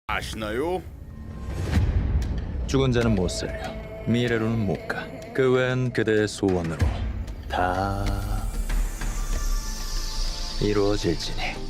아시나요? 죽은 자는 못 살려. 미래로는 못 가. 그 외엔 그대의 소원으로 다 이루어질지니.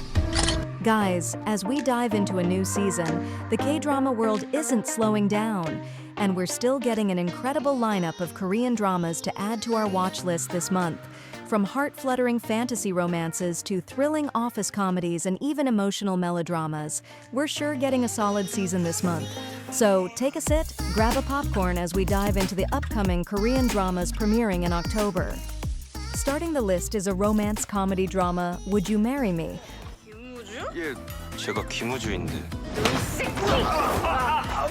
Guys, as we dive into a new season, the K-drama world isn't slowing down, and we're still getting an incredible lineup of Korean dramas to add to our watch list this month. From heart-fluttering fantasy romances to thrilling office comedies and even emotional melodramas, we're sure getting a solid season this month. So take a sit, grab a popcorn as we dive into the upcoming Korean dramas premiering in October. Starting the list is a romance comedy drama, Would You Marry Me? 예, 제가 김우주인데.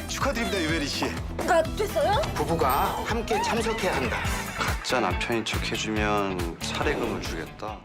축하드립니다, 유베리 씨. 됐어요? 부부가 함께 참석해야 한다. 가짜 남편인 척 해주면 살해금을 주겠다.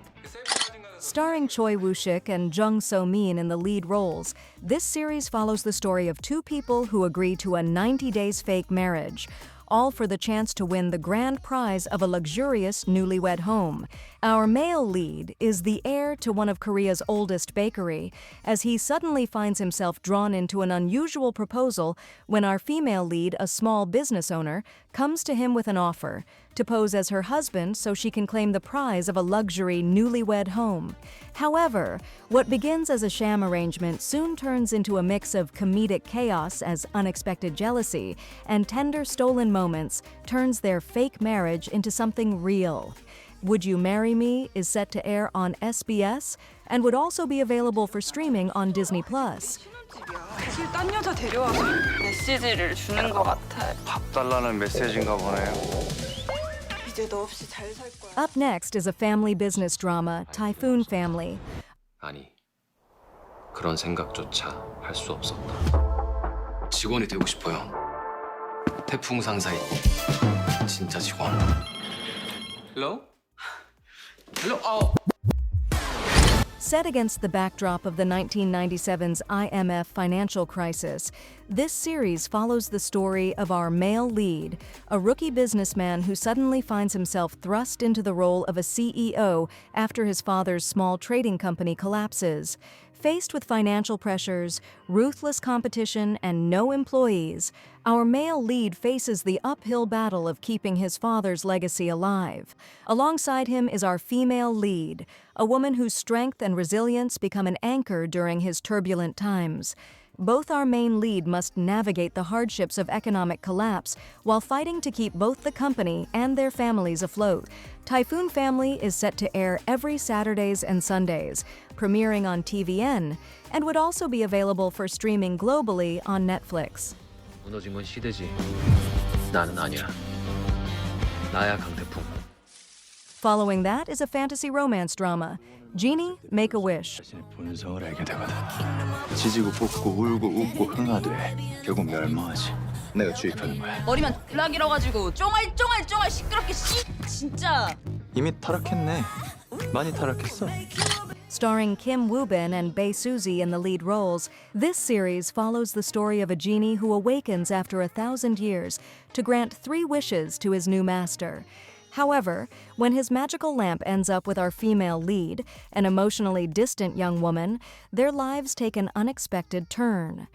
Starring Choi Woo-shik and Jung So-min in the lead roles, this series follows the story of two people who agree to a 90 days fake marriage, all for the chance to win the grand prize of a luxurious newlywed home. Our male lead is the heir to one of Korea's oldest bakery, as he suddenly finds himself drawn into an unusual proposal when our female lead, a small business owner, comes to him with an offer to pose as her husband so she can claim the prize of a luxury newlywed home. However, what begins as a sham arrangement soon turns into a mix of comedic chaos as unexpected jealousy and tender stolen moments turns their fake marriage into something real. Would You Marry Me is set to air on SBS and would also be available for streaming on Disney+. 사실 딴 여자 데려와서 메시지를 주는 것 같아. 밥 달라는 메시지인가 보네요. 이제 너 없이 잘 살 거야. Up next is a family business drama, Typhoon Family. 아니, 그런 생각조차 할 수 없었다. 직원이 되고 싶어요. 태풍 상사의 진짜 직원. Hello? Hello? Set against the backdrop of the 1997's IMF financial crisis, this series follows the story of our male lead, a rookie businessman who suddenly finds himself thrust into the role of a CEO after his father's small trading company collapses. Faced with financial pressures, ruthless competition, and no employees, our male lead faces the uphill battle of keeping his father's legacy alive. Alongside him is our female lead, a woman whose strength and resilience become an anchor during his turbulent times. Both our main lead must navigate the hardships of economic collapse while fighting to keep both the company and their families afloat. Typhoon Family is set to air every Saturdays and Sundays, premiering on TVN, and would also be available for streaming globally on Netflix. 무너진 건 시대지. 나는 아니야. 나야 강태풍. Following that is a fantasy romance drama, Genie, Make-A-Wish. 본성을 알게 되거든. 지지고 볶고 울고 웃고 흥하되 결국 멸망하지. 내가 주입하는 거야. 머리만 드락 잃어가지고 쫑알쫑알 시끄럽게 진짜. 이미 타락했네. 많이 타락했어. Starring Kim Woo-bin and Bae Suzy in the lead roles, this series follows the story of a genie who awakens after 1,000 years to grant 3 wishes to his new master. However, when his magical lamp ends up with our female lead, an emotionally distant young woman, their lives take an unexpected turn.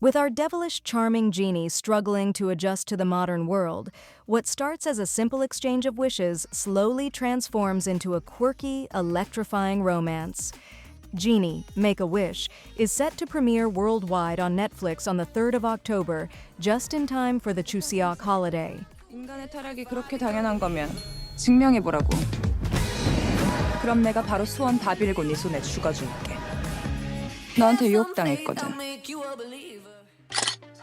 With our devilish, charming genie struggling to adjust to the modern world, what starts as a simple exchange of wishes slowly transforms into a quirky, electrifying romance. Genie, Make-A-Wish is set to premiere worldwide on Netflix on the 3rd of October, just in time for the Chuseok holiday. 인간의 타락이 그렇게 당연한 거면 증명해보라고. 그럼 내가 바로 수원 다 빌고 네 손에 죽어줄게. 너한테 유혹당했거든.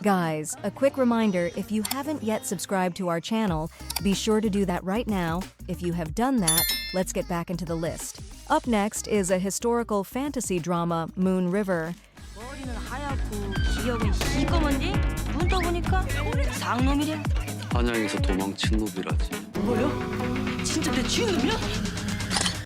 Guys, a quick reminder, if you haven't yet subscribed to our channel, be sure to do that right now. If you have done that, let's get back into the list. Up next is a historical fantasy drama, Moon River. 머리는 하얗고 기억은 시꺼먼지 눈 떠보니까 상놈이래. 한양에서 도망친 놈이라지. 뭐요? 진짜 내 주인님이야?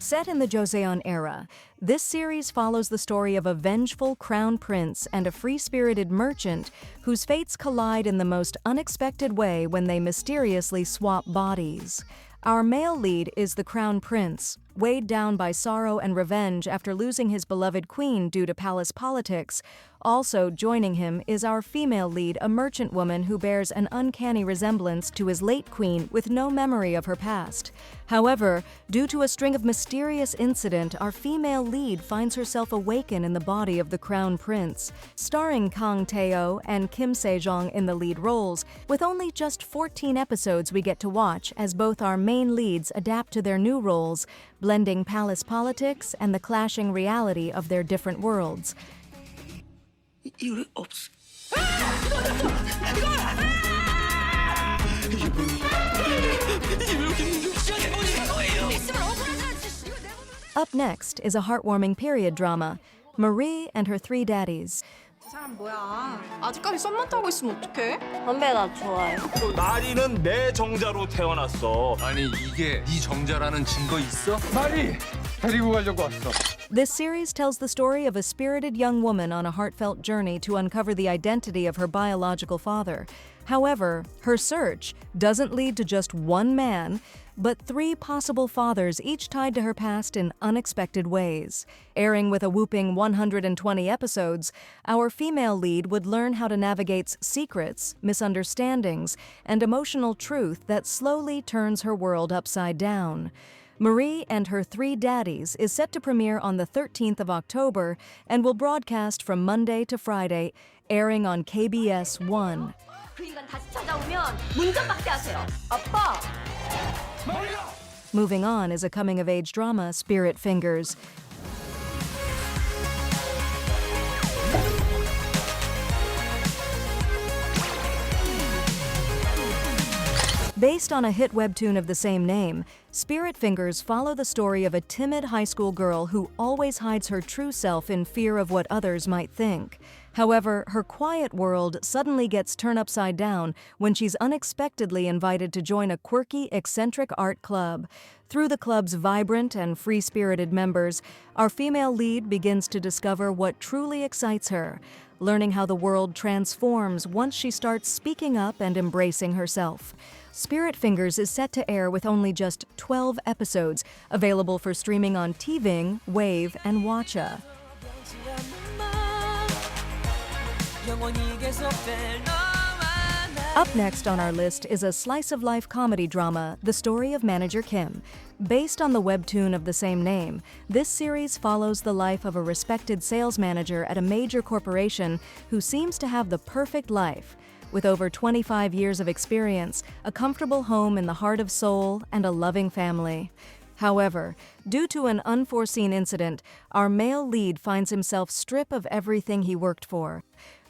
Set in the Joseon era, this series follows the story of a vengeful crown prince and a free-spirited merchant whose fates collide in the most unexpected way when they mysteriously swap bodies. Our male lead is the crown prince, weighed down by sorrow and revenge after losing his beloved queen due to palace politics. Also joining him is our female lead, a merchant woman who bears an uncanny resemblance to his late queen with no memory of her past. However, due to a string of mysterious incidents, our female lead finds herself awakened in the body of the crown prince. Starring Kang Tae-oh and Kim Se-jong in the lead roles, with only just 14 episodes we get to watch as both our main leads adapt to their new roles, blending palace politics and the clashing reality of their different worlds. Up next is a heartwarming period drama, Marie and Her Three Daddies. 사람 뭐야? 아직까지 썸만 타고 있으면 어떡해? 선배 나 좋아해. 마리는 내 정자로 태어났어. 아니 이게 네 정자라는 증거 있어? 마리! 데리고 가려고 왔어. This series tells the story of a spirited young woman on a heartfelt journey to uncover the identity of her biological father. However, her search doesn't lead to just one man, but three possible fathers, each tied to her past in unexpected ways. Airing with a whooping 120 episodes, our female lead would learn how to navigate secrets, misunderstandings, and emotional truth that slowly turns her world upside down. Marie and Her Three Daddies is set to premiere on the 13th of October and will broadcast from Monday to Friday, airing on KBS 1. 그 인간 다시 찾아오면 문전박대 하세요. 아빠! Moving on is a coming-of-age drama, Spirit Fingers. Based on a hit webtoon of the same name, Spirit Fingers follow the story of a timid high school girl who always hides her true self in fear of what others might think. However, her quiet world suddenly gets turned upside down when she's unexpectedly invited to join a quirky, eccentric art club. Through the club's vibrant and free-spirited members, our female lead begins to discover what truly excites her, learning how the world transforms once she starts speaking up and embracing herself. Spirit Fingers is set to air with only just 12 episodes, available for streaming on TVing, Wave, and Watcha. Up next on our list is a slice-of-life comedy drama, The Story of Manger Kim. Based on the webtoon of the same name, this series follows the life of a respected sales manager at a major corporation who seems to have the perfect life. With over 25 years of experience, a comfortable home in the heart of Seoul, and a loving family. However, due to an unforeseen incident, our male lead finds himself stripped of everything he worked for.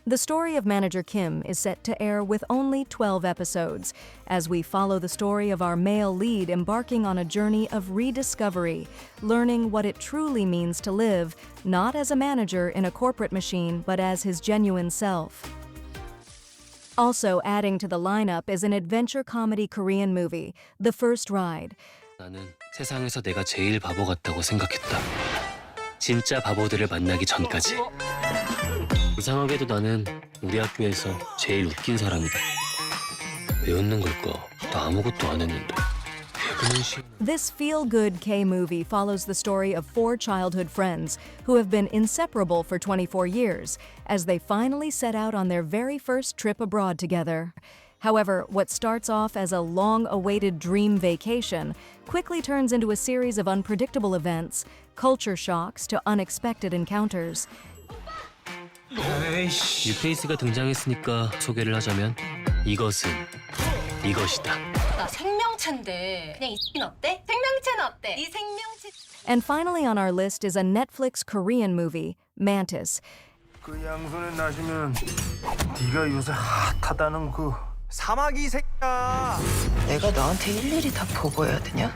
The Story of Manger Kim is set to air with only 12 episodes, as we follow the story of our male lead embarking on a journey of rediscovery, learning what it truly means to live, not as a manager in a corporate machine, but as his genuine self. Also adding to the lineup is an adventure comedy Korean movie, The First Ride. 나는 세상에서 내가 제일 바보 같다고 생각했다. 진짜 바보들을 만나기 전까지. 이상하게도 나는 우리 학교에서 제일 웃긴 사람이다. 왜 웃는 걸까? 나 아무것도 안 했는데. This feel-good K-movie follows the story of four childhood friends who have been inseparable for 24 years as they finally set out on their very first trip abroad together. However, what starts off as a long-awaited dream vacation quickly turns into a series of unpredictable events, culture shocks to unexpected encounters. 뉴페이스가 등장했으니까 소개를 하자면 이것은 이것이다. 나 생명체인데 그냥 이 어때? 생명체는 어때? 이 생명체. And finally on our list is a Netflix Korean movie, Mantis. 그 양손에 나시면 네가 요새 핫하다는 그 사마귀 새끼야. 내가 너한테 일일이 다 보고해야 되냐?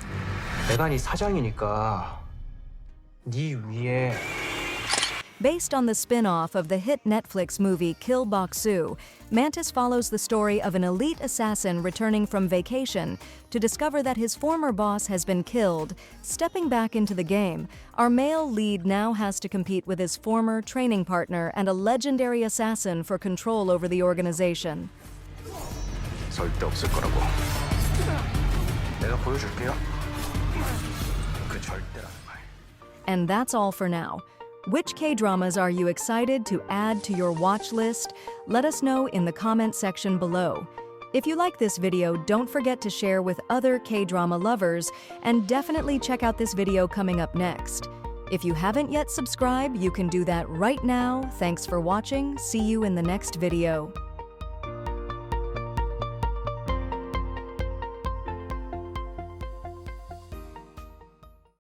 내가 네 사장이니까 네 위에. Based on the spin-off of the hit Netflix movie Kill Bok-soo, Mantis follows the story of an elite assassin returning from vacation to discover that his former boss has been killed. Stepping back into the game, our male lead now has to compete with his former training partner and a legendary assassin for control over the organization. 절대 없을 거라고. 내가 보여줄게요. 그 절대라는 말. And that's all for now. Which K-dramas are you excited to add to your watch list? Let us know in the comment section below. If you like this video, don't forget to share with other K-drama lovers, and definitely check out this video coming up next. If you haven't yet subscribed, you can do that right now. Thanks for watching. See you in the next video.